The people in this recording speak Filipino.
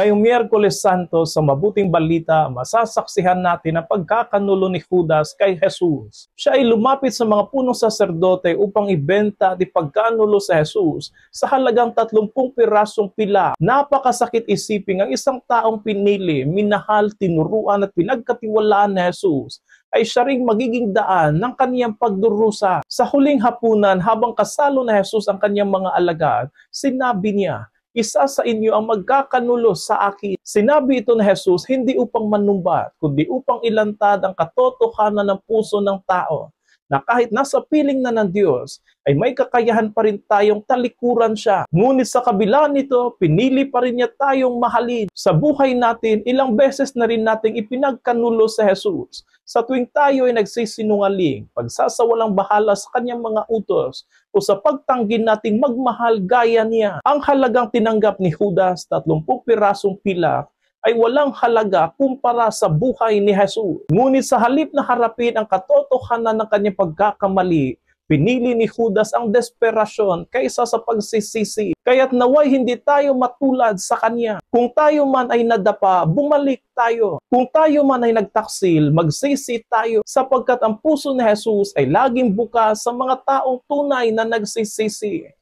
Ngayong Miyerkules Santo sa Mabuting Balita, masasaksihan natin ang pagkakanulo ni Judas kay Jesus. Siya ay lumapit sa mga punong saserdote upang ibenta at ipagkanulo sa Jesus sa halagang 30 pirasong pila. Napakasakit isipin ang isang taong pinili, minahal, tinuruan at pinagkatiwalaan ni Jesus ay siya ring magiging daan ng kaniyang pagdurusa. Sa huling hapunan habang kasalo na Jesus ang kaniyang mga alagad, sinabi niya, "Isa sa inyo ang magkakanulo sa akin." Sinabi ito ni Jesus hindi upang manumbat, kundi upang ilantad ang katotohanan ng puso ng tao na kahit nasa piling na ng Diyos, ay may kakayahan pa rin tayong talikuran siya. Ngunit sa kabila nito, pinili pa rin niya tayong mahalin. Sa buhay natin, ilang beses na rin nating ipinagkanulo sa Jesus. Sa tuwing tayo ay nagsisinungaling, pagsasawalang bahala sa kanyang mga utos, o sa pagtanggi nating magmahal gaya niya. Ang halagang tinanggap ni Judas, 30 pirasong pilak, ay walang halaga kumpara sa buhay ni Jesus. Ngunit sa halip na harapin ang katotohanan ng kanyang pagkakamali, pinili ni Judas ang desperasyon kaysa sa pagsisisi. Kaya't naway hindi tayo matulad sa kanya. Kung tayo man ay nadapa, bumalik tayo. Kung tayo man ay nagtaksil, magsisi tayo, sapagkat ang puso ni Jesus ay laging bukas sa mga taong tunay na nagsisisi.